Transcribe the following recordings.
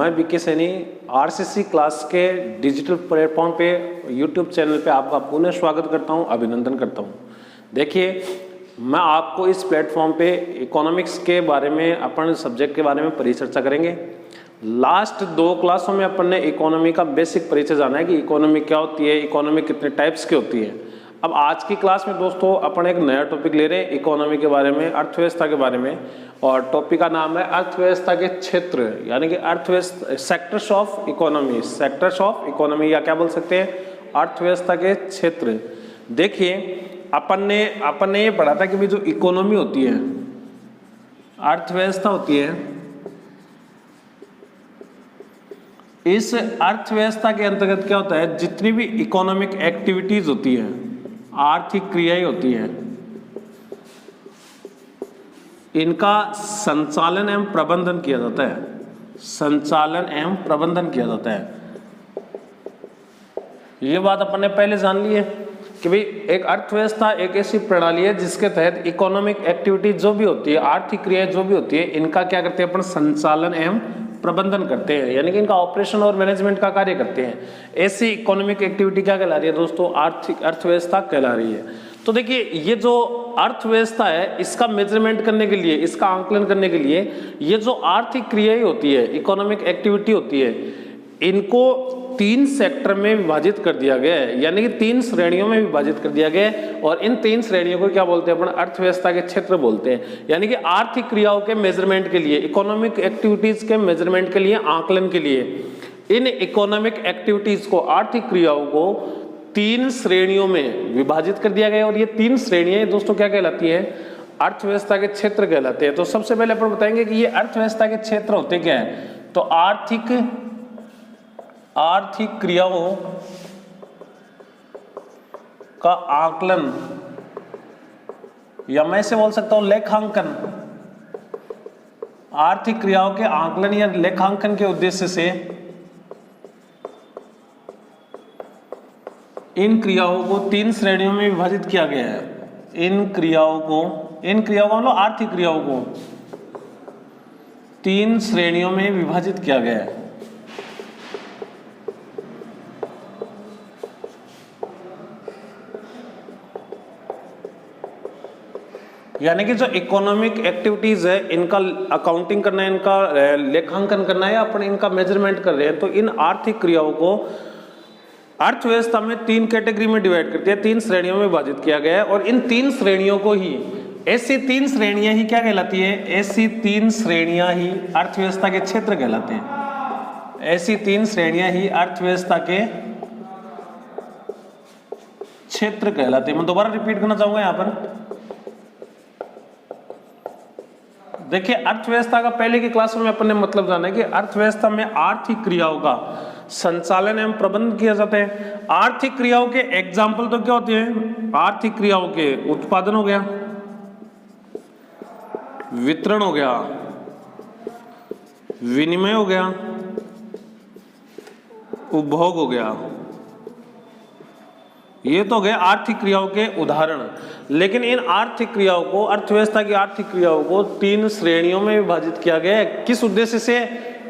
मैं BK Saini RCC class के digital platform पे यूट्यूब चैनल पे आपका पुनः स्वागत करता हूं, अभिनंदन करता हूं। देखिए, मैं आपको इस प्लेटफॉर्म पे इकोनॉमिक्स के बारे में, अपन सब्जेक्ट के बारे में परिचर्चा करेंगे। लास्ट 2 क्लासों में अपन ने इकोनॉमी का बेसिक परिचय जाना है कि इकोनॉमी क्या होती है, इकोनॉमी कितने टाइप्स की होती है। अब आज की क्लास में दोस्तों अपन एक नया टॉपिक ले रहे हैं इकोनॉमी के बारे में, अर्थव्यवस्था के बारे में, और टॉपिक का नाम है अर्थव्यवस्था के क्षेत्र, यानी कि अर्थव्यवस्था, sectors of economy, sectors of economy, या क्या बोल सकते हैं, अर्थव्यवस्था के क्षेत्र। देखिए, अपन ने ये पढ़ा था कि भाई जो इकोनॉमी होती है, अर्थव्यवस्था होती है, इस अर्थव्यवस्था के अंतर्गत क्या होता है, जितनी भी इकोनॉमिक एक्टिविटीज होती है, आर्थिक क्रियाएं होती हैं, इनका संचालन एवं प्रबंधन किया जाता है, संचालन एवं प्रबंधन किया जाता है। ये बात अपन ने पहले जान ली है कि भाई एक अर्थव्यवस्था एक ऐसी प्रणाली है जिसके तहत इकोनॉमिक एक्टिविटी जो भी होती है, आर्थिक क्रियाएं जो भी होती है, इनका क्या करते हैं अपन, संचालन एवं प्रबंधन करते हैं, यानी कि इनका ऑपरेशन और मैनेजमेंट का कार्य करते हैं। ऐसी इकोनॉमिक एक्टिविटी क्या कहला रही है दोस्तों, आर्थिक अर्थव्यवस्था कहला रही है। तो देखिए, ये जो अर्थव्यवस्था है, इसका मेजरमेंट करने के लिए, इसका आंकलन करने के लिए, ये जो आर्थिक क्रियाएं होती है, इकोनॉमिक एक्टिविटी होती है, इनको 3 सेक्टर में विभाजित कर दिया गया है, यानी कि 3 श्रेणियों में विभाजित कर दिया गया है। और इन 3 श्रेणियों को क्या बोलते हैं अपन, अर्थव्यवस्था के क्षेत्र बोलते हैं। यानी कि आर्थिक क्रियाओं के मेजरमेंट के लिए, इकोनॉमिक एक्टिविटीज के मेजरमेंट के लिए, आंकलन के लिए, इन इकोनॉमिक एक्टिविटीज को, आर्थिक क्रियाओं को 3 श्रेणियों में विभाजित कर दिया गया। और ये 3 श्रेणियां दोस्तों क्या कहलाती है, अर्थव्यवस्था के क्षेत्र कहलाते हैं। तो सबसे पहले अपन बताएंगे कि ये अर्थव्यवस्था के क्षेत्र होते क्या है। तो आर्थिक क्रियाओं का आकलन, या मैं इसे बोल सकता हूं लेखांकन, आर्थिक क्रियाओं के आकलन या लेखांकन के उद्देश्य से इन क्रियाओं को 3 श्रेणियों में विभाजित किया गया है। इन क्रियाओं को मतलब आर्थिक क्रियाओं को 3 श्रेणियों में विभाजित किया गया है। यानी कि जो इकोनॉमिक एक्टिविटीज है, इनका अकाउंटिंग करना है, इनका लेखांकन करना है, अपन इनका मेजरमेंट कर रहे हैं। तो इन आर्थिक क्रियाओं को अर्थव्यवस्था में 3 कैटेगरी में डिवाइड करते हैं, 3 श्रेणियों में विभाजित किया गया है। और इन 3 श्रेणियों को ही, ऐसी 3 श्रेणियां ही क्या कहलाती है, ऐसी 3 श्रेणियां ही अर्थव्यवस्था के क्षेत्र कहलाते हैं। ऐसी 3 श्रेणियां ही अर्थव्यवस्था के क्षेत्र कहलाते हैं। मैं दोबारा रिपीट करना चाहूंगा यहाँ पर। देखिए, अर्थव्यवस्था का पहले की क्लास में अपन ने मतलब जाना है कि अर्थव्यवस्था में आर्थिक क्रियाओं का संचालन एवं प्रबंधन किया जाता है। आर्थिक क्रियाओं के एग्जाम्पल तो क्या होते हैं, आर्थिक क्रियाओं के उत्पादन हो गया, वितरण हो गया, विनिमय हो गया, उपभोग हो गया। ये तो गए आर्थिक क्रियाओं के उदाहरण। लेकिन इन आर्थिक क्रियाओं को, अर्थव्यवस्था की आर्थिक क्रियाओं को 3 श्रेणियों में विभाजित किया गया है। किस उद्देश्य से,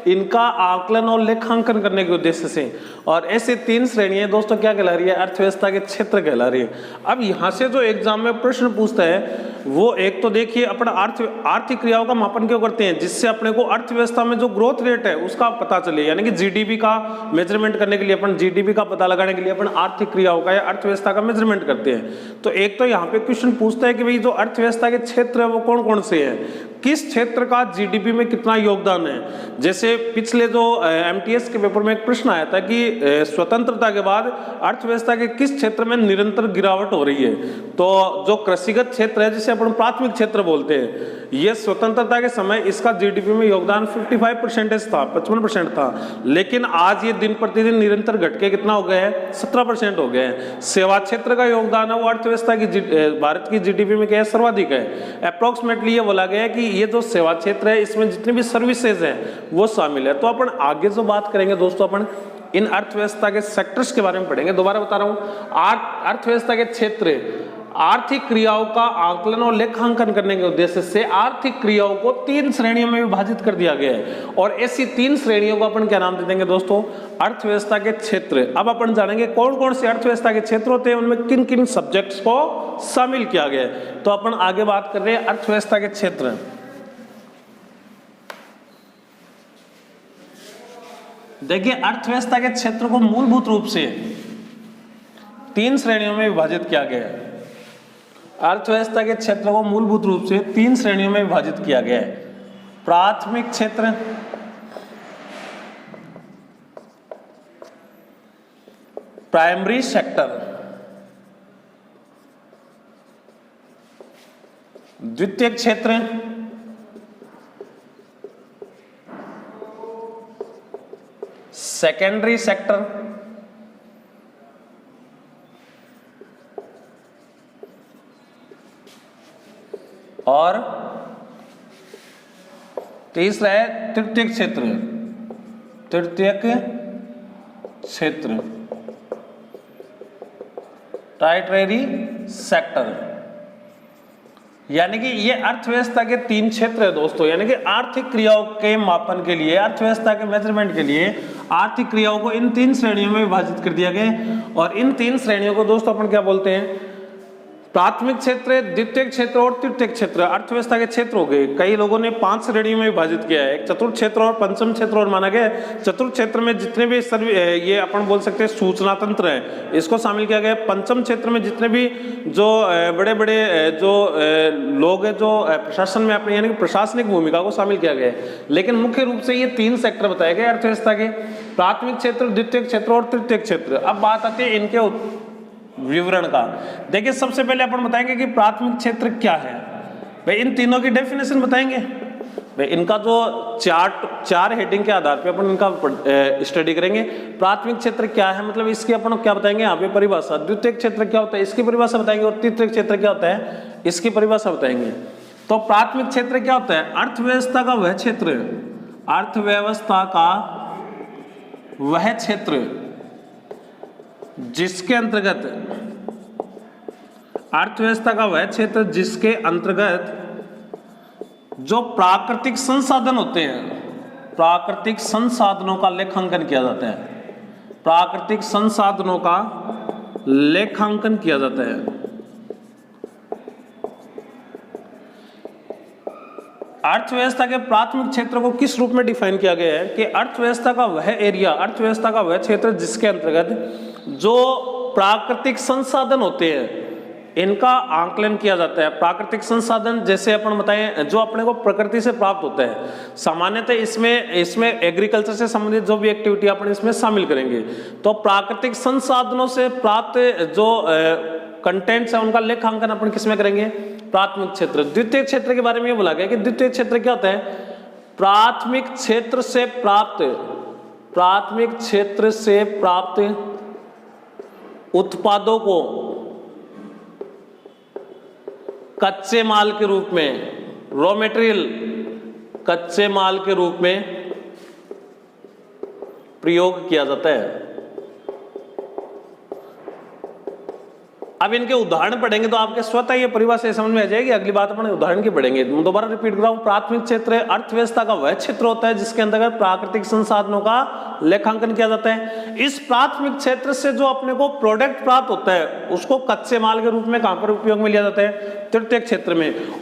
इनका आकलन और लेखांकन करने के उद्देश्य से। और ऐसे 3 श्रेणियां दोस्तों क्या कहला रही है, अर्थव्यवस्था के क्षेत्र कहला रही है। अब यहां से जो एग्जाम में प्रश्न पूछता है वो एक तो देखिए, अपन आर्थिक क्रियाओं का मापन क्यों करते हैं, जिससे अपने को अर्थव्यवस्था में जो ग्रोथ रेट है उसका पता चले, यानी कि जीडीपी का मेजरमेंट करने के लिए, अपन जीडीपी का पता लगाने के लिए अपन आर्थिक क्रियाओं का या अर्थव्यवस्था का मेजरमेंट करते हैं। तो एक तो यहाँ पे क्वेश्चन पूछता है कि भाई जो अर्थव्यवस्था के क्षेत्र है वो कौन कौन से हैं, किस क्षेत्र का जीडीपी में कितना योगदान है। जैसे पिछले जो एमटीएस के पेपर में एक प्रश्न आया था कि स्वतंत्रता के बाद अर्थव्यवस्था के किस क्षेत्र में निरंतर गिरावट हो रही है। तो जो कृषिगत क्षेत्र है, जिसे अपन प्राथमिक क्षेत्र बोलते हैं, ये स्वतंत्रता के समय इसका जीडीपी में योगदान 55% था, 55% था। लेकिन आज ये दिन प्रतिदिन निरंतर घट के कितना हो गया है, 17% हो गया है। सेवा क्षेत्र का योगदान है वो अर्थव्यवस्था की, भारत की जीडीपी में क्या है, सर्वाधिक है। अप्रोक्सीमेटली ये बोला गया है कि ये जो सेवा क्षेत्र है, इसमें जितनी भी सर्विसेज हैं वो शामिल है। तो अपन आगे जो बात करेंगे दोस्तों, अपन इन अर्थव्यवस्था के सेक्टर्स के बारे में पढ़ेंगे। दोबारा बता रहा हूं, अर्थव्यवस्था के क्षेत्र आर्थिक क्रियाओं का आकलन और लेखांकन करने के उद्देश्य से आर्थिक क्रियाओं को 3 श्रेणियों में विभाजित कर दिया गया है, और ऐसी 3 श्रेणियों को अपन क्या नाम दे देंगे दोस्तों, अर्थव्यवस्था के क्षेत्र। अब अपन जानेंगे कौन कौन से अर्थव्यवस्था के क्षेत्र होते हैं, उनमें किन किन सब्जेक्ट्स को शामिल किया गया है। तो अपन आगे बात कर रहे हैं अर्थव्यवस्था के क्षेत्र। देखिए, अर्थव्यवस्था के क्षेत्र को मूलभूत रूप से 3 श्रेणियों में विभाजित किया गया है। अर्थव्यवस्था के क्षेत्र को मूलभूत रूप से 3 श्रेणियों में विभाजित किया गया है। प्राथमिक क्षेत्र, प्राइमरी सेक्टर, द्वितीयक क्षेत्र, सेकेंडरी सेक्टर, और तीसरा है तृतीयक क्षेत्र। तृतीयक क्षेत्र, टर्टियरी सेक्टर। यानी कि ये अर्थव्यवस्था के 3 क्षेत्र है दोस्तों। यानी कि आर्थिक क्रियाओं के मापन के लिए, अर्थव्यवस्था के मेजरमेंट के लिए आर्थिक क्रियाओं को इन 3 श्रेणियों में विभाजित कर दिया गया। और इन 3 श्रेणियों को दोस्तों अपन क्या बोलते हैं, प्राथमिक क्षेत्र, द्वितीयक क्षेत्र और तृतीयक क्षेत्र। अर्थव्यवस्था के क्षेत्र हो गए। कई लोगों ने 5 श्रेणियों में विभाजित किया है, एक चतुर्थ क्षेत्र और पंचम क्षेत्र और माना गया है। चतुर्थ क्षेत्र में जितने भी ये अपन बोल सकते हैं सूचना तंत्र है, इसको शामिल किया गया है। पंचम क्षेत्र में जितने भी जो बड़े बड़े जो लोग हैं जो प्रशासन में अपने यानी कि प्रशासनिक भूमिका को शामिल किया गया है। लेकिन मुख्य रूप से ये 3 सेक्टर बताए गए अर्थव्यवस्था के, प्राथमिक क्षेत्र, द्वितीयक क्षेत्र और तृतीयक क्षेत्र। अब बात आती है इनके विवरण का। देखिए, सबसे पहले अपन बताएंगे कि प्राथमिक क्षेत्र क्या है। भाई इन तीनों की डेफिनेशन बताएंगे। भाई इनका जो चार हेडिंग के आधार पे अपन इनका स्टडी करेंगे। प्राथमिक क्षेत्र क्या है, मतलब इसकी अपन क्या बताएंगे यहाँ पे परिभाषा। द्वितीयक क्षेत्र क्या होता है, इसकी परिभाषा बताएंगे। और तृतीयक क्षेत्र क्या होता है, इसकी परिभाषा बताएंगे। तो प्राथमिक क्षेत्र क्या होता है, अर्थव्यवस्था का वह क्षेत्र, अर्थव्यवस्था का वह क्षेत्र जिसके अंतर्गत, अर्थव्यवस्था का वह क्षेत्र जिसके अंतर्गत जो प्राकृतिक संसाधन होते हैं, प्राकृतिक संसाधनों का लेखांकन किया जाता है। प्राकृतिक संसाधनों का लेखांकन किया जाता है। अर्थव्यवस्था के प्राथमिक क्षेत्र को किस रूप में डिफाइन किया गया है कि अर्थव्यवस्था का वह एरिया, अर्थव्यवस्था का वह क्षेत्र जिसके अंतर्गत जो प्राकृतिक संसाधन होते हैं इनका आंकलन किया जाता है। प्राकृतिक संसाधन जैसे अपन बताएं जो अपने को प्रकृति से प्राप्त होता है, सामान्यतः इसमें एग्रीकल्चर से संबंधित जो भी एक्टिविटी अपन इसमें शामिल करेंगे। तो प्राकृतिक संसाधनों से प्राप्त जो कंटेंट्स है उनका लेखांकन अपन किसमें करेंगे, प्राथमिक क्षेत्र। द्वितीय क्षेत्र के बारे में ये बोला गया कि द्वितीय क्षेत्र क्या होता है, प्राथमिक क्षेत्र से प्राप्त उत्पादों को कच्चे माल के रूप में, रॉ मटेरियल कच्चे माल के रूप में प्रयोग किया जाता है। अब इनके उदाहरण पढ़ेंगे तो आपके स्वतः ये परिभाषा समझ में आ जाएगी। अगली बात अपन उदाहरण की पढ़ेंगे। दोबारा रिपीट कर रहा हूं, प्राथमिक क्षेत्र अर्थव्यवस्था का वह क्षेत्र होता है जिसके अंतर्गत प्राकृतिक संसाधनों का लेखांकन किया जाता है। इस प्राथमिक क्षेत्र से जो अपने को प्रोडक्ट प्राप्त होता है उसको कच्चे माल के रूप में कहां पर उपयोग में लिया जाता है, तृतीय क्षेत्र में।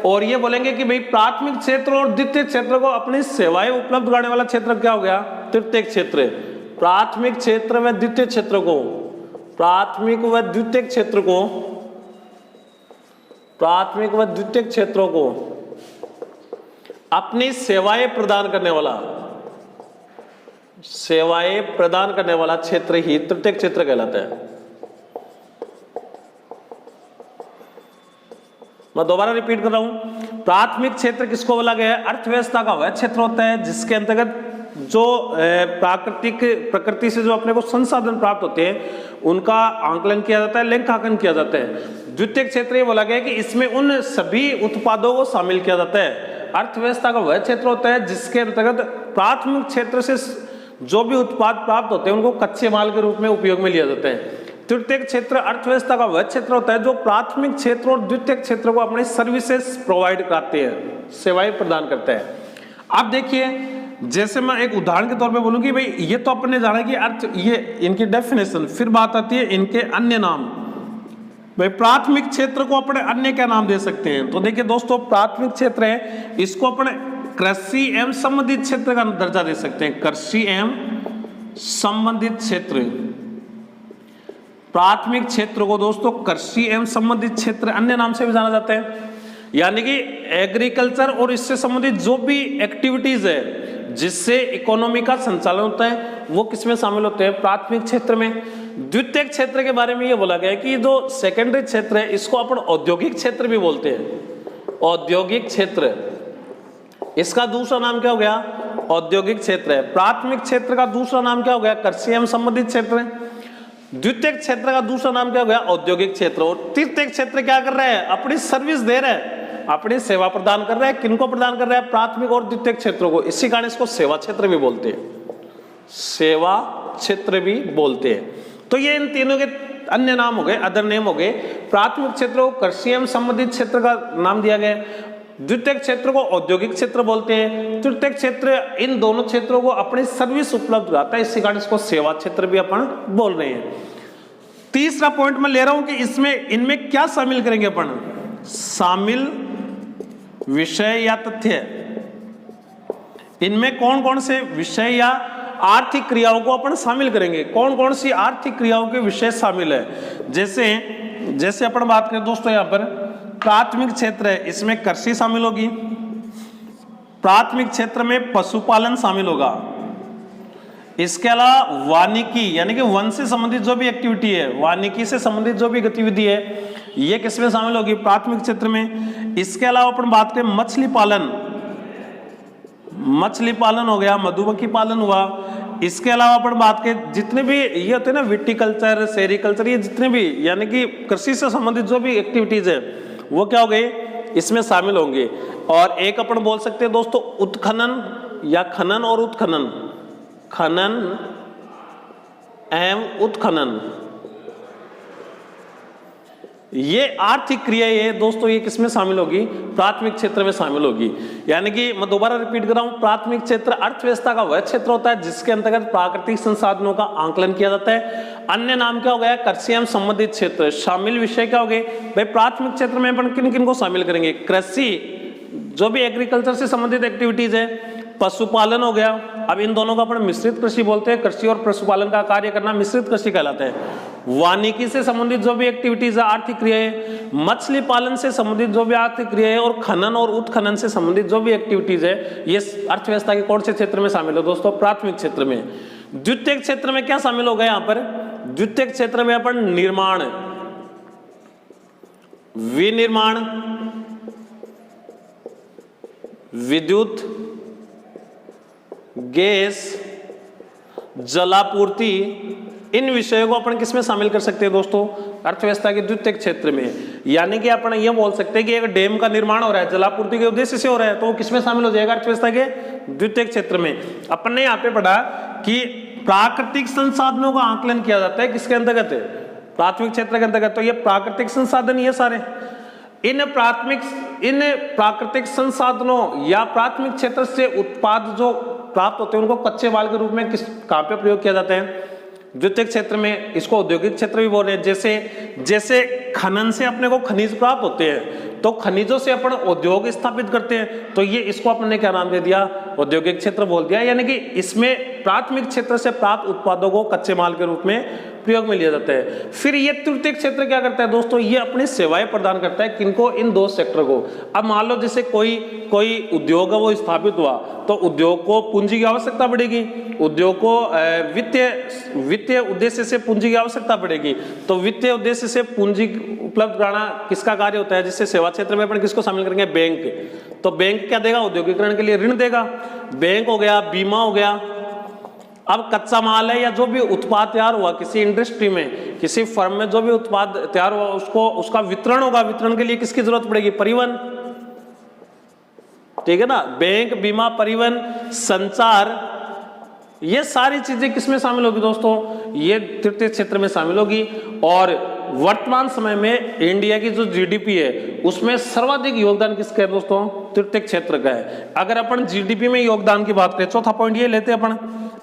और ये बोलेंगे कि भाई प्राथमिक क्षेत्र और द्वितीय क्षेत्र को अपनी सेवाएं उपलब्ध कराने वाला क्षेत्र क्या हो गया, तृतीय क्षेत्र। प्राथमिक क्षेत्र में द्वितीय क्षेत्र को, प्राथमिक व द्वितीय क्षेत्र को, प्राथमिक व द्वितीय क्षेत्रों को अपनी सेवाएं प्रदान करने वाला क्षेत्र ही तृतीय क्षेत्र कहलाता है। मैं दोबारा रिपीट कर रहा हूं, प्राथमिक क्षेत्र किसको बोला गया है, अर्थव्यवस्था का वह क्षेत्र होता है जिसके अंतर्गत जो प्रकृति से जो अपने को संसाधन प्राप्त होते हैं उनका आंकलन किया जाता है, लेखांकन किया जाता है। द्वितीय क्षेत्र ये बोला गया कि इसमें उन सभी उत्पादों को शामिल किया जाता है। अर्थव्यवस्था का वह क्षेत्र होता है जिसके अंतर्गत प्राथमिक क्षेत्र से जो भी उत्पाद प्राप्त होते हैं उनको कच्चे माल के रूप में उपयोग में लिया जाता है। तृतीयक क्षेत्र अर्थव्यवस्था का वह क्षेत्र होता है जो प्राथमिक क्षेत्र और द्वितीयक क्षेत्र को अपने सर्विसेज प्रोवाइड कराते हैं, सेवाएं प्रदान करता है। आप देखिए, जैसे मैं एक उदाहरण के तौर पे बोलूं कि भाई ये तो अपन ने जाना कि अर्थ, ये इनकी डेफिनेशन, फिर बात आती है इनके अन्य नाम। भाई प्राथमिक क्षेत्र को अपने अन्य क्या नाम दे सकते हैं? तो देखिए दोस्तों, प्राथमिक क्षेत्र है, इसको अपने कृषि एवं संबंधित क्षेत्र का दर्जा दे सकते हैं, कृषि एवं संबंधित क्षेत्र। प्राथमिक क्षेत्र को दोस्तों कृषि एवं संबंधित क्षेत्र अन्य नाम से भी जाना जाता है, यानी कि एग्रीकल्चर और इससे संबंधित जो भी एक्टिविटीज है जिससे इकोनॉमी का संचालन होता है वो किसमें शामिल होते हैं? प्राथमिक क्षेत्र में। द्वितीयक क्षेत्र के बारे में ये बोला गया है कि जो सेकेंडरी क्षेत्र है इसको अपन औद्योगिक क्षेत्र भी बोलते हैं। औद्योगिक क्षेत्र, इसका दूसरा नाम क्या हो गया? औद्योगिक क्षेत्र है। प्राथमिक क्षेत्र का दूसरा नाम क्या हो गया? कृषि एवं संबंधित क्षेत्र है। द्वितीयक क्षेत्र का दूसरा नाम क्या हो गया? औद्योगिक क्षेत्र। और तृतीयक क्षेत्र क्या कर रहा है? अपनी सर्विस दे रहा है, अपनी सेवा प्रदान कर रहा है। किनको प्रदान कर रहा है? प्राथमिक और द्वितीयक क्षेत्रों को। इसी कारण इसको सेवा क्षेत्र भी बोलते हैं, सेवा क्षेत्र भी बोलते हैं। तो ये इन तीनों के अन्य नाम हो गए, अदर नेम हो गए। प्राथमिक क्षेत्र को कृषि एवं संबंधित क्षेत्र का नाम दिया गया, द्वितीयक क्षेत्र को औद्योगिक क्षेत्र बोलते हैं, तृतीयक क्षेत्र इन दोनों क्षेत्रों को अपनी सर्विस उपलब्ध कराता है, इसी कारण इसको सेवा क्षेत्र भी अपन बोल रहे हैं। तीसरा पॉइंट मैं ले रहा हूं कि इसमें इनमें क्या शामिल करेंगे अपन? शामिल विषय या तथ्य। इनमें कौन कौन से विषय या आर्थिक क्रियाओं को अपन शामिल करेंगे? कौन कौन सी आर्थिक क्रियाओं के विषय शामिल है? जैसे अपन बात करें दोस्तों, यहां पर प्राथमिक क्षेत्र है, इसमें कृषि शामिल होगी। प्राथमिक क्षेत्र में पशुपालन शामिल होगा। इसके अलावा वानिकी यानी कि वन से संबंधित जो भी एक्टिविटी है, वानिकी से संबंधित जो भी गतिविधि है, ये किसमें शामिल होगी? प्राथमिक क्षेत्र में। इसके अलावा अपन बात करें मछली पालन, मछली पालन हो गया, मधुमक्खी पालन हुआ। इसके अलावा अपन बात करें जितने भी ये होते हैं ना, विटीकल्चर, सेरिकल्चर, ये जितने भी यानी कि कृषि से संबंधित जो भी एक्टिविटीज है वो क्या हो गए? इसमें शामिल होंगे। और एक अपन बोल सकते हैं दोस्तों उत्खनन या खनन और उत्खनन, खनन एवं उत्खनन, ये आर्थिक क्रिया है दोस्तों, ये किसमें शामिल होगी? प्राथमिक क्षेत्र में शामिल होगी। यानी कि मैं दोबारा रिपीट कर रहा हूं, प्राथमिक क्षेत्र अर्थव्यवस्था का वह क्षेत्र होता है जिसके अंतर्गत प्राकृतिक संसाधनों का आंकलन किया जाता है। अन्य नाम क्या हो गया? कृषि एवं संबंधित क्षेत्र। शामिल विषय क्या हो गए? भाई प्राथमिक क्षेत्र में अपन किन किन को शामिल करेंगे? कृषि, जो भी एग्रीकल्चर से संबंधित एक्टिविटीज है, पशुपालन हो गया। अब इन दोनों का अपन मिश्रित कृषि बोलते हैं, कृषि और पशुपालन का कार्य करना मिश्रित कृषि कहलाता है। वानिकी से संबंधित जो भी एक्टिविटीज है, आर्थिक क्रिया है, मछली पालन से संबंधित जो भी आर्थिक क्रिया है, और खनन और उत्खनन से संबंधित जो भी एक्टिविटीज है, ये अर्थव्यवस्था के कौन से क्षेत्र में शामिल है दोस्तों? प्राथमिक क्षेत्र में। द्वितीयक क्षेत्र में क्या शामिल होगा यहाँ पर? द्वितीयक क्षेत्र में अपन निर्माण, विनिर्माण, विद्युत, गैस, जलापूर्ति, इन विषयों को अपन किसमें शामिल कर सकते हैं दोस्तों? अर्थव्यवस्था के द्वितीयक क्षेत्र में। यानी कि अपन ये बोल सकते हैं कि एक डैम का निर्माण हो रहा है, जलापूर्ति के उद्देश्य से हो रहा है, तो वो किसमें शामिल हो जाएगा? अर्थव्यवस्था के द्वितीयक क्षेत्र में। अपन ने यहाँ पे पढ़ा कि प्राकृतिक संसाधनों का आकलन किया जाता है, किसके अंतर्गत? प्राथमिक क्षेत्र के अंतर्गत। तो ये प्राकृतिक संसाधन ये सारे, इन प्राकृतिक संसाधनों या प्राथमिक क्षेत्र से उत्पाद जो प्राप्त होते हैं उनको कच्चे माल के रूप में कहां पे प्रयोग किया जाता है? द्वितीयक क्षेत्र में। इसको औद्योगिक क्षेत्र भी बोल रहे हैं। जैसे खनन से अपने को खनिज प्राप्त होते हैं, तो खनिजों से अपन उद्योग स्थापित करते हैं, तो ये इसको अपन ने क्या नाम दे दिया? औद्योगिक क्षेत्र बोल दिया। यानी कि इसमें प्राथमिक क्षेत्र से प्राप्त उत्पादों को कच्चे माल के रूप में प्रयोग में लिया जाता है। फिर ये तृतीयक क्षेत्र क्या करता है दोस्तों? ये अपनी सेवाएं प्रदान करता है। किनको? इन दो सेक्टर को। अब मान लो जैसे कोई उद्योग है वो स्थापित हुआ, तो उद्योग को पूंजी की आवश्यकता पड़ेगी, उद्योग को वित्तीय उद्देश्य से पूंजी की आवश्यकता पड़ेगी। तो वित्तीय उद्देश्य से पूंजी उपलब्ध कराना किसका कार्य होता है? जिससे सेवा क्षेत्र में अपन किसको शामिल करेंगे? बैंक। तो बैंक क्या देगा? उद्योगीकरण के लिए ऋण देगा। बैंक हो गया, बीमा हो गया। अब कच्चा माल है या जो भी उत्पाद तैयार हुआ किसी इंडस्ट्री में, किसी फर्म में जो भी उत्पाद तैयार हुआ, उसका वितरण होगा। वितरण के लिए किसकी जरूरत पड़ेगी? परिवहन, ठीक है ना? बैंक, बीमा, परिवहन, संचार, ये सारी चीजें किसमें शामिल होगी दोस्तों, ये तृतीय क्षेत्र में शामिल होगी। और वर्तमान समय में इंडिया की जो जीडीपी है उसमें सर्वाधिक योगदान किसका है दोस्तों, तृतीय क्षेत्र का है। अगर अपन जीडीपी में योगदान की बात करें, चौथा पॉइंट ये लेते हैं अपन,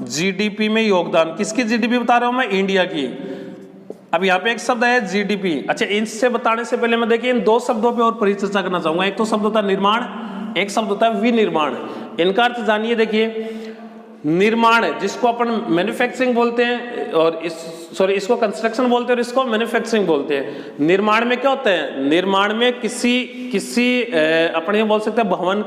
जीडीपी में योगदान, किसकी जीडीपी बता रहा हूं मैं, इंडिया की। अब यहाँ पे एक शब्द है जीडीपी। अच्छा, इससे बताने से पहले मैं देखिए इन दो शब्दों पे और परिचर्चा करना चाहूंगा। एक तो शब्द होता है निर्माण, एक शब्द होता है विनिर्माण। इनका अर्थ जानिए। देखिए निर्माण जिसको अपन मैन्युफैक्चरिंग बोलते हैं, और इसको कंस्ट्रक्शन बोलते हैं और इसको मैन्युफैक्चरिंग बोलते हैं। निर्माण में क्या होता है, निर्माण में किसी अपन ये बोल सकते हैं भवन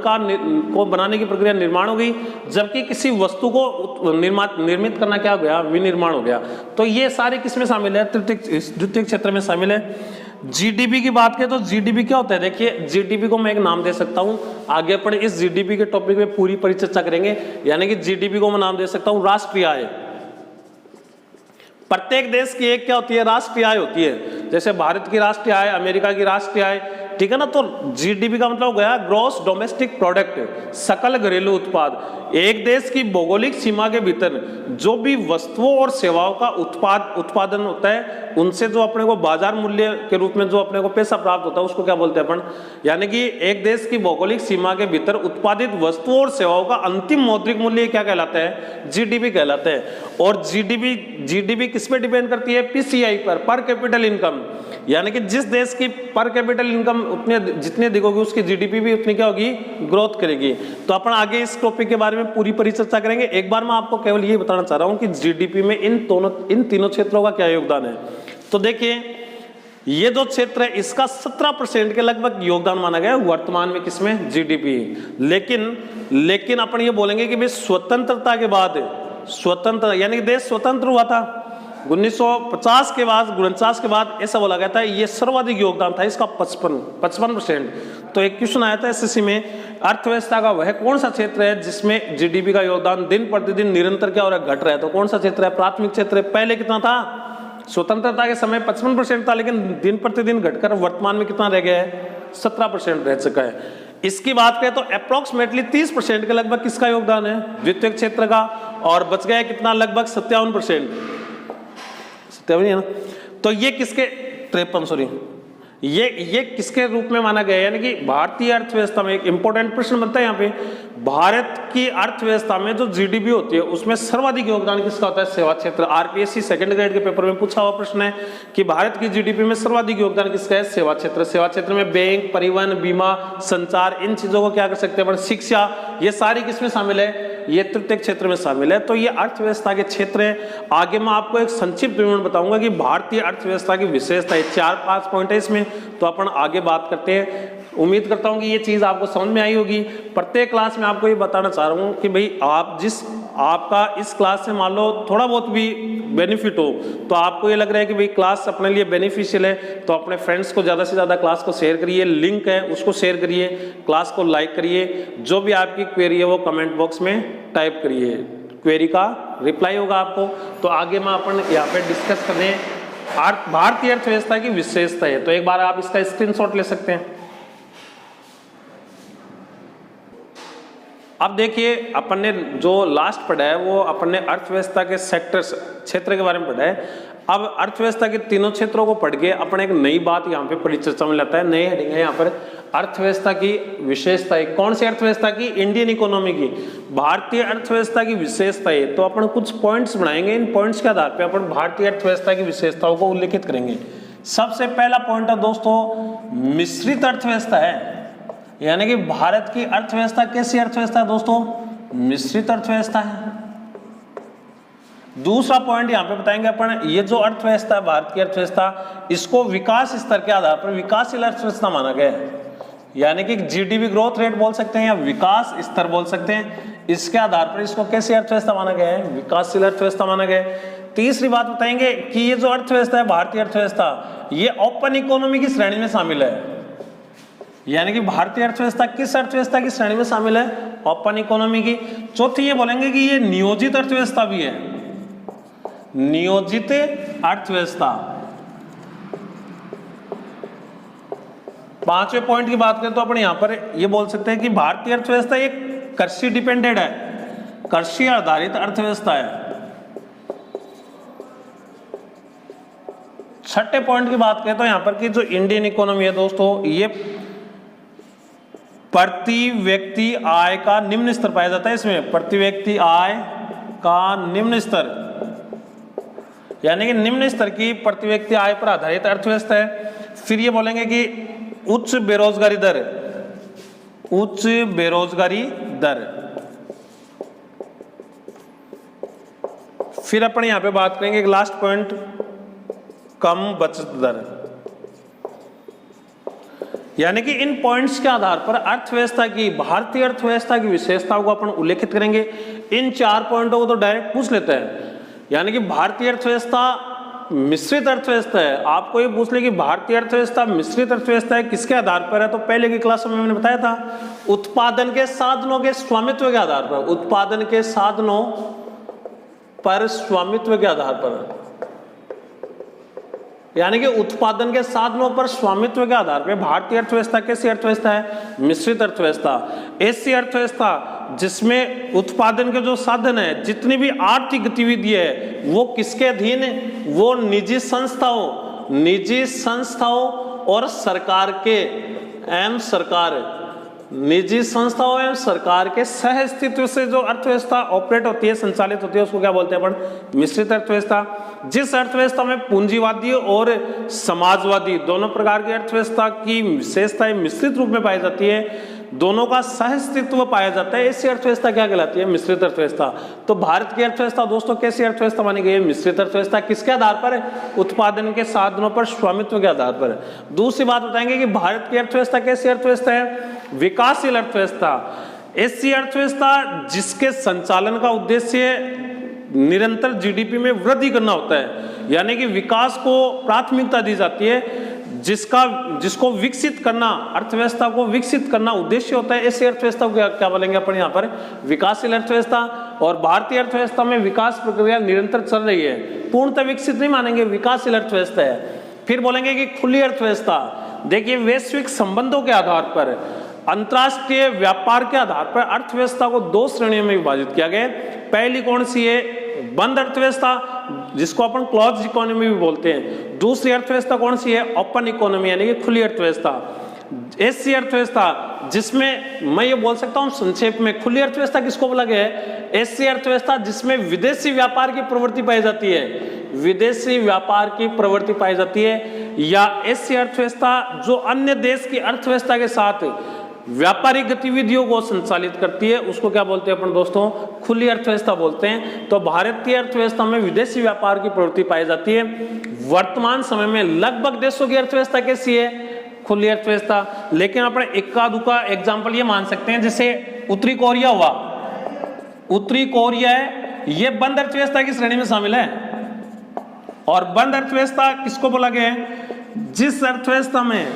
को बनाने की प्रक्रिया निर्माण हो गई, जबकि किसी वस्तु को निर्मित करना क्या हो गया, विनिर्माण हो गया। तो ये सारे किसमें शामिल है, द्वितीय क्षेत्र में शामिल है। जीडीपी की बात करें तो जीडीपी क्या होता है, देखिए जीडीपी को मैं एक नाम दे सकता हूं, आगे अपन इस जीडीपी के टॉपिक में पूरी परिचर्चा करेंगे। यानी कि जीडीपी को मैं नाम दे सकता हूं राष्ट्रीय आय। प्रत्येक देश की एक क्या होती है, राष्ट्रीय आय होती है। जैसे भारत की राष्ट्रीय आय, अमेरिका की राष्ट्रीय आय, ठीक है ना। तो जीडीपी का मतलब हो गया ग्रॉस डोमेस्टिक प्रोडक्ट, सकल घरेलू उत्पाद। एक देश की भौगोलिक सीमा के भीतर जो भी वस्तुओं और सेवाओं का उत्पादन होता है, उनसे जो अपने को बाजार मूल्य के रूप में जो अपने को पैसा प्राप्त होता है उसको क्या बोलते हैं अपन। यानी कि एक देश की भौगोलिक सीमा के भीतर उत्पादित वस्तुओं और सेवाओं का अंतिम मौद्रिक मूल्य क्या कहलाता है, जीडीपी कहलाता है। और जीडीपी किस पे डिपेंड करती है, पीसीआई पर कैपिटल इनकम। यानी कि जिस देश की पर कैपिटल इनकम जितने दिखोगी उसकी जीडीपी भी उतनी क्या होगी, ग्रोथ करेगी। तो अपन आगे इस टॉपिक के बारे में पूरी परिचर्चा करेंगे। एक बार मैं आपको केवल ये बताना चाह रहा हूं कि जीडीपी में इन तीनों क्षेत्रों का क्या योगदान है। तो देखिए ये जो क्षेत्र है इसका 17% के लगभग योगदान माना गया वर्तमान में, किसमें, जीडीपी। लेकिन अपन ये बोलेंगे कि भाई स्वतंत्रता के बाद, स्वतंत्र यानी कि देश स्वतंत्र हुआ था 1950 के बाद, 49 के बाद, ऐसा बोला गया था। ये सर्वाधिक योगदान था इसका 55%। तो एक क्वेश्चन आया था एसएससी में, अर्थव्यवस्था का वह कौन सा क्षेत्र है जिसमें जीडीपी का योगदान दिन प्रतिदिन निरंतर क्या हो रहा है, घट रहा है। तो कौन सा क्षेत्र है, प्राथमिक क्षेत्र है। पहले कितना था, स्वतंत्रता के समय 55% था, लेकिन दिन प्रतिदिन घटकर वर्तमान में कितना रह गया है, 17% रह चुका है। इसकी बात करें तो अप्रोक्सीमेटली 30% के लगभग किसका योगदान है, द्वितीय क्षेत्र का, और बच गया कितना, लगभग 57%, 57 है ना। तो ये किसके 53 सॉरी ये किसके रूप में माना गया है, यानी कि भारतीय अर्थव्यवस्था में एक इंपॉर्टेंट प्रश्न बनता है यहाँ पे, भारत की अर्थव्यवस्था में जो जीडीपी होती है उसमें सर्वाधिक योगदान किसका होता है, सेवा क्षेत्र। आरपीएससी सेकंड ग्रेड के पेपर में पूछा हुआ प्रश्न है कि भारत की जीडीपी में सर्वाधिक योगदान किसका है, सेवा क्षेत्र। सेवा क्षेत्र में बैंक, परिवहन, बीमा, संचार, इन चीजों को क्या कर सकते हैं, शिक्षा, ये सारी किसमें शामिल है, ये तृतीय क्षेत्र में शामिल है। तो ये अर्थव्यवस्था के क्षेत्र है। आगे मैं आपको एक संक्षिप्त विवरण बताऊंगा कि भारतीय अर्थव्यवस्था की विशेषता है, 4-5 पॉइंट है इसमें, तो अपन आगे बात करते हैं। उम्मीद करता हूं कि ये चीज आपको समझ में आई होगी। प्रत्येक क्लास में आपको ये बताना चाह रहा हूं कि भाई आपका इस क्लास से मान लो थोड़ा बहुत भी बेनिफिट हो, तो आपको ये लग रहा है कि भाई क्लास अपने लिए बेनिफिशियल है, तो अपने फ्रेंड्स को ज़्यादा से ज़्यादा क्लास को शेयर करिए, लिंक है उसको शेयर करिए, क्लास को लाइक करिए। जो भी आपकी क्वेरी है वो कमेंट बॉक्स में टाइप करिए, क्वेरी का रिप्लाई होगा आपको। तो आगे मैं अपन यहाँ पे डिस्कस करने भारतीय अर्थव्यवस्था की विशेषता है। तो एक बार आप इसका स्क्रीनशॉट ले सकते हैं। अब देखिए अपन ने जो लास्ट पढ़ा है वो अपन ने अर्थव्यवस्था के सेक्टर्स, क्षेत्र के बारे में पढ़ा है। अब अर्थव्यवस्था के तीनों क्षेत्रों को पढ़ के अपन एक नई बात यहाँ पे परिचर्चा में लाता है। नई हेडिंग है यहाँ पर, अर्थव्यवस्था की विशेषता है। कौन सी अर्थव्यवस्था की, इंडियन इकोनॉमी की, भारतीय अर्थव्यवस्था की विशेषता है। तो अपन कुछ पॉइंट्स बनाएंगे, इन पॉइंट्स के आधार पर अपन भारतीय अर्थव्यवस्था की विशेषताओं को उल्लेखित करेंगे। सबसे पहला पॉइंट है दोस्तों, मिश्रित अर्थव्यवस्था है। यानी कि भारत की अर्थव्यवस्था कैसी अर्थव्यवस्था है दोस्तों, मिश्रित अर्थव्यवस्था है। दूसरा पॉइंट यहां पे बताएंगे अपन, ये जो अर्थव्यवस्था है भारत की अर्थव्यवस्था, इसको विकास स्तर के आधार पर विकासशील अर्थव्यवस्था माना गया है। यानी कि जीडीपी ग्रोथ रेट बोल सकते हैं या विकास स्तर बोल सकते हैं, इसके आधार पर इसको कैसी अर्थव्यवस्था माना गया है, विकासशील अर्थव्यवस्था माना गया है। तीसरी बात बताएंगे कि ये जो अर्थव्यवस्था है भारतीय अर्थव्यवस्था, ये ओपन इकोनॉमी की श्रेणी में शामिल है। यानी कि भारतीय अर्थव्यवस्था किस अर्थव्यवस्था की श्रेणी में शामिल है, ओपन इकोनॉमी की। चौथी ये बोलेंगे कि ये नियोजित अर्थव्यवस्था भी है, नियोजित अर्थव्यवस्था। पांचवें पॉइंट की बात करें तो अपन यहां पर ये बोल सकते हैं कि भारतीय अर्थव्यवस्था एक कृषि डिपेंडेंट है। कृषि आधारित अर्थव्यवस्था है। छठे पॉइंट की बात करें तो यहां पर कि जो इंडियन इकोनॉमी है दोस्तों, ये प्रति व्यक्ति आय का निम्न स्तर पाया जाता है। इसमें प्रति व्यक्ति आय का निम्न स्तर, यानी कि निम्न स्तर की प्रति व्यक्ति आय पर आधारित अर्थव्यवस्था है। फिर ये बोलेंगे कि उच्च बेरोजगारी दर, उच्च बेरोजगारी दर। फिर अपन यहां पे बात करेंगे एक लास्ट पॉइंट, कम बचत दर। यानी कि इन पॉइंट्स के आधार पर अर्थव्यवस्था की, भारतीय अर्थव्यवस्था की विशेषताओं को अपन उल्लेखित करेंगे। इन 4 पॉइंटों को तो डायरेक्ट पूछ लेते हैं। यानी कि भारतीय अर्थव्यवस्था मिश्रित अर्थव्यवस्था है। आपको ये पूछ ले कि भारतीय अर्थव्यवस्था मिश्रित अर्थव्यवस्था है, किसके आधार पर है, तो पहले की क्लास में मैंने बताया था, उत्पादन के साधनों के स्वामित्व के आधार पर, उत्पादन के साधनों पर स्वामित्व के आधार पर, यानी कि उत्पादन के साधनों पर स्वामित्व के आधार पर भारतीय अर्थव्यवस्था कैसी अर्थव्यवस्था है, मिश्रित अर्थव्यवस्था। ऐसी अर्थव्यवस्था जिसमें उत्पादन के जो साधन है, जितनी भी आर्थिक गतिविधि है, वो किसके अधीन है, वो निजी संस्थाओं और सरकार के एवं सरकार, निजी संस्थाओं एवं सरकार के सह अस्तित्व से जो अर्थव्यवस्था ऑपरेट होती है, संचालित होती है, उसको क्या बोलते हैं अपन, मिश्रित अर्थव्यवस्था। जिस अर्थव्यवस्था में पूंजीवादी और समाजवादी दोनों प्रकार की अर्थव्यवस्था की विशेषताएं मिश्रित रूप में पाई जाती है, दोनों का सह अस्तित्व पाया जाता है, ऐसी अर्थव्यवस्था क्या कहलाती है, मिश्रित अर्थव्यवस्था। तो भारत की अर्थव्यवस्था दोस्तों कैसी अर्थव्यवस्था मानी गई है, मिश्रित अर्थव्यवस्था। किसके आधार पर है, उत्पादन के साधनों पर स्वामित्व के आधार पर। दूसरी बात बताएंगे कि भारत की अर्थव्यवस्था कैसी अर्थव्यवस्था है, विकासशील अर्थव्यवस्था। ऐसी अर्थव्यवस्था जिसके संचालन का उद्देश्य निरंतर जीडीपी में वृद्धि करना होता है, यानी कि विकास को प्राथमिकता दी जाती है, जिसको विकसित करना, अर्थव्यवस्था को विकसित करना उद्देश्य होता है। ऐसी अर्थव्यवस्था को क्या बोलेंगे अपन यहाँ पर, विकासशील अर्थव्यवस्था। और भारतीय अर्थव्यवस्था में विकास प्रक्रिया निरंतर चल रही है, पूर्णतः विकसित नहीं मानेंगे, विकासशील अर्थव्यवस्था है। फिर बोलेंगे कि खुली अर्थव्यवस्था। देखिए, वैश्विक संबंधों के आधार पर, अंतरराष्ट्रीय व्यापार के आधार पर अर्थव्यवस्था को 2 श्रेणियों में विभाजित किया गया। पहली कौन सी है, बंद अर्थव्यवस्था, जिसको अपन क्लोज इकोनॉमी भी बोलते हैं। दूसरी अर्थव्यवस्था कौन सी है, ओपन इकोनॉमी, यानी कि खुली अर्थव्यवस्था। ऐसी अर्थव्यवस्था जिसमें मैं ये बोल सकता हूं संक्षेप में, खुली अर्थव्यवस्था किसको बोला गया है, ऐसी अर्थव्यवस्था जिसमें विदेशी व्यापार की प्रवृत्ति पाई जाती है, विदेशी व्यापार की प्रवृत्ति पाई जाती है। या ऐसी अर्थव्यवस्था जो अन्य देश की अर्थव्यवस्था के साथ व्यापारिक गतिविधियों को संचालित करती है, उसको क्या बोलते हैं अपन दोस्तों, खुली अर्थव्यवस्था बोलते हैं। तो भारतीय अर्थव्यवस्था में विदेशी व्यापार की प्रवृत्ति पाई जाती है। वर्तमान समय में लगभग देशों की अर्थव्यवस्था कैसी है, खुली अर्थव्यवस्था। लेकिन अपन इक्का दुक्का एग्जाम्पल ये मान सकते हैं, जैसे उत्तरी कोरिया हुआ, उत्तरी कोरिया है, ये बंद अर्थव्यवस्था की श्रेणी में शामिल है। और बंद अर्थव्यवस्था किसको बोला गया है, जिस अर्थव्यवस्था में,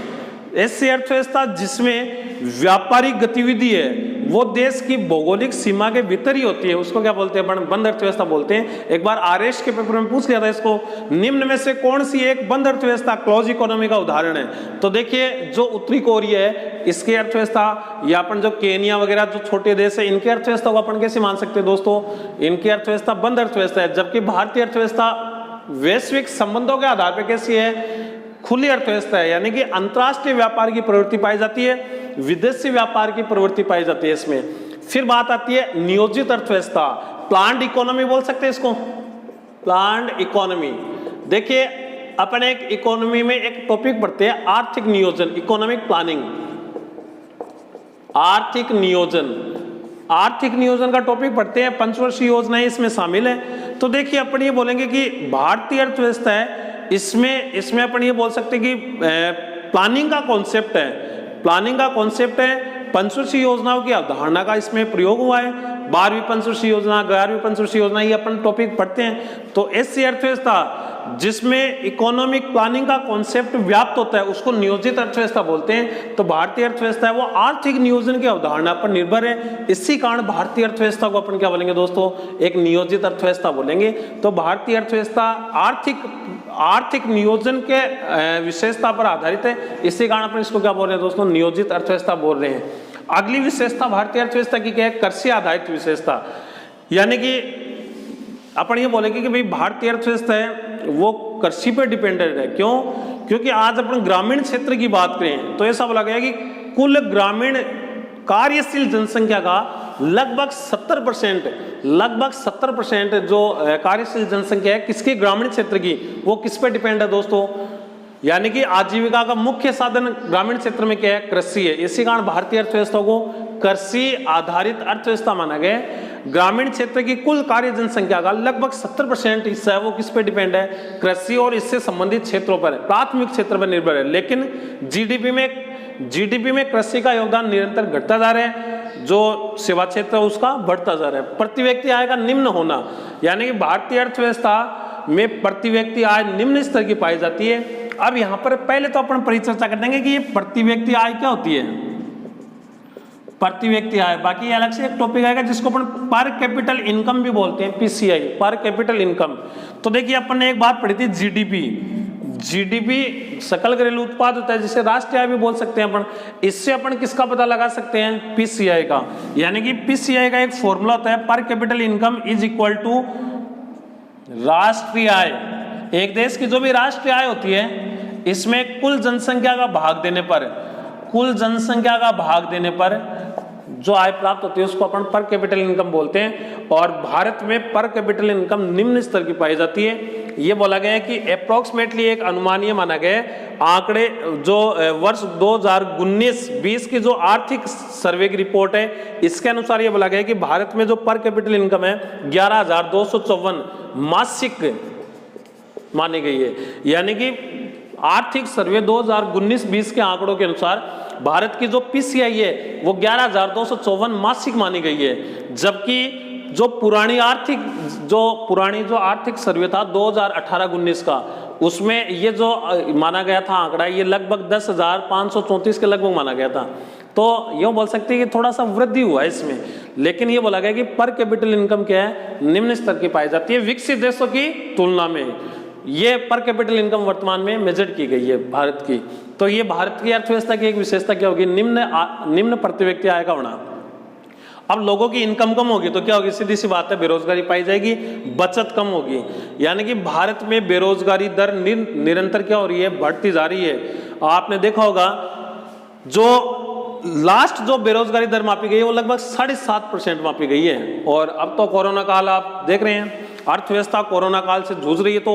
ऐसी अर्थव्यवस्था जिसमें व्यापारिक गतिविधि है वो देश की भौगोलिक सीमा के भीतर ही होती है, उसको क्या बोलते हैं, बंद अर्थव्यवस्था बोलते हैं। एक बार आरएस के पेपर में पूछ लिया था इसको, निम्न में से कौन सी एक बंद अर्थव्यवस्था क्लोज इकोनॉमी का उदाहरण है। तो देखिए, जो उत्तरी कोरिया है इसकी अर्थव्यवस्था, या अपन जो केनिया वगैरह जो छोटे देश है, इनकी अर्थव्यवस्था को अपन कैसे मान सकते हैं दोस्तों, इनकी अर्थव्यवस्था बंद अर्थव्यवस्था है। जबकि भारतीय अर्थव्यवस्था वैश्विक संबंधों के आधार पर कैसी है, खुली अर्थव्यवस्था है, यानी कि अंतरराष्ट्रीय व्यापार की प्रवृत्ति पाई जाती है, विदेशी व्यापार की प्रवृत्ति पाई जाती है इसमें। फिर बात आती है नियोजित अर्थव्यवस्था, प्लान्ड इकोनॉमी बोल सकते हैं इसको, प्लान्ड इकोनॉमी। देखिए, अपन एक इकोनॉमी में एक टॉपिक पढ़ते हैं, आर्थिक नियोजन, इकोनॉमिक प्लानिंग। आर्थिक नियोजन, आर्थिक नियोजन का टॉपिक पढ़ते हैं, पंचवर्षीय योजनाएं इसमें शामिल है। तो देखिए, अपन ये बोलेंगे कि भारतीय अर्थव्यवस्था है, इसमें अपन ये बोल सकते हैं कि प्लानिंग का कॉन्सेप्ट है, प्लानिंग का कॉन्सेप्ट है, पंचवर्षीय योजनाओं की अवधारणा का इसमें प्रयोग हुआ है। 12वीं पंचवर्षीय योजना, 11वीं पंचवर्षीय योजना, ये अपन टॉपिक पढ़ते हैं। तो ऐसी अर्थव्यवस्था जिसमें इकोनॉमिक प्लानिंग का कॉन्सेप्ट व्याप्त होता है, उसको नियोजित अर्थव्यवस्था बोलते हैं। तो भारतीय अर्थव्यवस्था है वो आर्थिक नियोजन की अवधारणा पर निर्भर है। इसी कारण भारतीय अर्थव्यवस्था को अपन क्या बोलेंगे दोस्तों, एक नियोजित अर्थव्यवस्था बोलेंगे। तो भारतीय अर्थव्यवस्था आर्थिक नियोजन के विशेषता पर आधारित है, इसी कारण अपन इसको क्या बोल रहे हैं दोस्तों, नियोजित अर्थव्यवस्था बोल रहे हैं। अगली विशेषता भारतीय अर्थव्यवस्था की क्या है, कृषि आधारित विशेषता। यानी कि अपन ये बोलेंगे कि भाई भारतीय अर्थव्यवस्था है वो कृषि पे डिपेंडेंट है। क्यों? क्योंकि आज अपन ग्रामीण क्षेत्र की बात करें तो ऐसा बोला गया कि कुल ग्रामीण कार्यशील जनसंख्या का लगभग 70% जो कार्यशील जनसंख्या है किसकी, ग्रामीण क्षेत्र की, वो किस पे डिपेंड है दोस्तों? यानी कि आजीविका का मुख्य साधन ग्रामीण क्षेत्र में क्या है? कृषि है। इसी कारण भारतीय अर्थव्यवस्था को कृषि आधारित अर्थव्यवस्था माना गया है। ग्रामीण क्षेत्र की कुल कार्य जनसंख्या का लगभग 70% हिस्सा है वो किस पे डिपेंड है? कृषि और इससे संबंधित क्षेत्रों पर, प्राथमिक क्षेत्र पर निर्भर है। लेकिन जीडीपी में कृषि का योगदान निरंतर घटता जा रहा है, जो सेवा क्षेत्र है उसका बढ़ता जा रहा है। प्रति व्यक्ति आय का निम्न होना, यानी कि भारतीय अर्थव्यवस्था में प्रति व्यक्ति आय निम्न स्तर की पाई जाती है। अब यहाँ पर पहले तो अपन परिचर्चा कर देंगे कि ये प्रति व्यक्ति आय क्या होती है, प्रति व्यक्ति आय। बाकी अलग से एक टॉपिक आएगा जिसको अपन पर कैपिटल इनकम भी बोलते हैं, पीसीआई, पर कैपिटल इनकम। तो देखिए अपन ने एक बात पढ़ी थी जीडीपी सकल घरेलू उत्पाद होता है, जिसे राष्ट्रीय आय भी बोल सकते हैं अपन। इससे अपन किसका पता लगा सकते हैं? पीसीआई का। यानी कि पीसीआई का एक फॉर्मूला होता है, पर capital income is equal to राष्ट्रीय आय। एक देश की जो भी राष्ट्रीय आय होती है इसमें कुल जनसंख्या का भाग देने पर जो आय प्राप्त होती है उसको अपन पर कैपिटल इनकम बोलते हैं। और भारत में पर कैपिटल इनकम निम्न स्तर की पाई जाती है। ये बोला गया है कि अप्रोक्सीमेटली एक अनुमानीय माना गया है आंकड़े, जो वर्ष 2019-20 की जो आर्थिक सर्वे की रिपोर्ट है इसके अनुसार ये बोला गया है कि भारत में जो पर कैपिटल इनकम है 11,254 मासिक मानी गई है। यानी कि आर्थिक सर्वे 2019-20 के आंकड़ों के अनुसार भारत की जो पीसीआई है वो 11,254 मासिक मानी गई है। जबकि जो पुरानी जो आर्थिक सर्वे था 2018-19 का, उसमें ये जो माना गया था आंकड़ा ये लगभग 10,534 के लगभग माना गया था। तो ये बोल सकते हैं कि थोड़ा सा वृद्धि हुआ है इसमें। लेकिन ये बोला गया कि पर कैपिटल इनकम क्या है? निम्न स्तर की पाई जाती है विकसित देशों की तुलना में। ये पर कैपिटल इनकम वर्तमान में मेजर की गई है भारत की। तो ये भारत की अर्थव्यवस्था की एक विशेषता क्या होगी? निम्न प्रति व्यक्ति आय का होना। अब लोगों की इनकम कम होगी तो क्या होगी? सीधी सी बात है, बेरोजगारी पाई जाएगी, बचत कम होगी। यानी कि भारत में बेरोजगारी दर निरंतर क्या हो रही है? बढ़ती जा रही है। आपने देखा होगा जो बेरोजगारी दर मापी गई है वो लगभग 7.5% मापी गई है। और अब तो कोरोना काल आप देख रहे हैं, अर्थव्यवस्था कोरोना काल से जूझ रही है, तो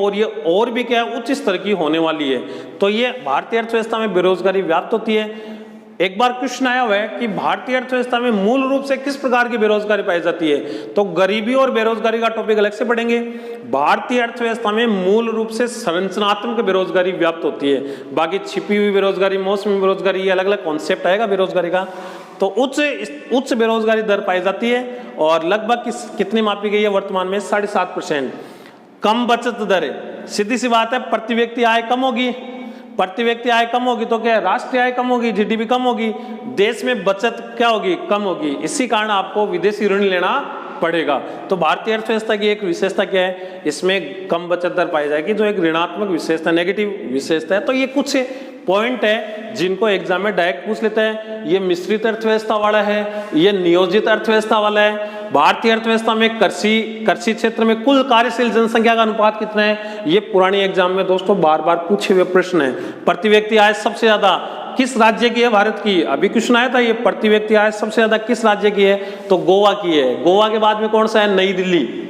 और भी क्या है? उच्च स्तर की होने वाली है। तो ये भारतीय अर्थव्यवस्था में बेरोजगारी व्याप्त होती है। एक बार क्वेश्चन आया हुआ है कि भारतीय अर्थव्यवस्था में मूल रूप से किस प्रकार की बेरोजगारी पाई जाती है? तो गरीबी और बेरोजगारी का टॉपिक अलग से पढ़ेंगे। भारतीय अर्थव्यवस्था में मूल रूप से संरचनात्मक बेरोजगारी व्याप्त होती है। बाकी छिपी हुई बेरोजगारी, मौसमी बेरोजगारी, ये अलग अलग कॉन्सेप्ट आएगा बेरोजगारी का। तो उच्च बेरोजगारी दर पाई जाती है और लगभग कितनी मापी गई है वर्तमान में? 7.5%। कम बचत दर है, सीधी सी बात है, प्रति व्यक्ति आय कम होगी। प्रति व्यक्ति आय कम होगी तो क्या? राष्ट्रीय आय कम होगी, जीडीपी कम होगी, देश में बचत क्या होगी? कम होगी। इसी कारण आपको विदेशी ऋण लेना पड़ेगा। तो भारतीय अर्थव्यवस्था की एक विशेषता क्या है? इसमें कम बचत दर पाई जाएगी, जो एक ऋणात्मक विशेषता, नेगेटिव विशेषता है। तो ये कुछ पॉइंट है जिनको एग्जाम में डायरेक्ट पूछ लेते हैं। ये मिश्रित अर्थव्यवस्था वाला है, ये नियोजित अर्थव्यवस्था वाला है। भारतीय अर्थव्यवस्था में कृषि क्षेत्र में कुल कार्यशील जनसंख्या का अनुपात कितना है? ये पुरानी एग्जाम में दोस्तों बार बार पूछे हुए प्रश्न है। प्रति व्यक्ति आय सबसे ज्यादा किस राज्य की है? भारत की। अभी क्वेश्चन आया था, ये प्रति व्यक्ति आय सबसे ज्यादा किस राज्य की है? तो गोवा की है। गोवा के बाद में कौन सा है? नई दिल्ली।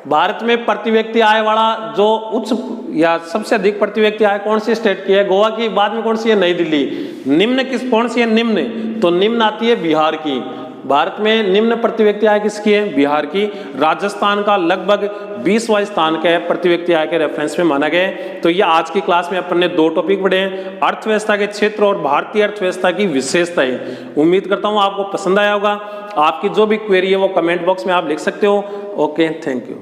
भारत में प्रति व्यक्ति आय वाला जो उच्च या सबसे अधिक प्रति व्यक्ति आय कौन सी स्टेट की है? गोवा की। बाद में कौन सी है? नई दिल्ली। निम्न कौन सी है? निम्न, तो निम्न आती है बिहार की। भारत में निम्न प्रति व्यक्ति आय किसकी है? बिहार की। राजस्थान का लगभग 20वां स्थान का है प्रति व्यक्ति आय के रेफरेंस में माना गया है। तो ये आज की क्लास में अपन ने 2 टॉपिक पढ़े हैं, अर्थव्यवस्था के क्षेत्र और भारतीय अर्थव्यवस्था की विशेषताएं। उम्मीद करता हूँ आपको पसंद आया होगा। आपकी जो भी क्वेरी है वो कमेंट बॉक्स में आप लिख सकते हो। Okay, thank you.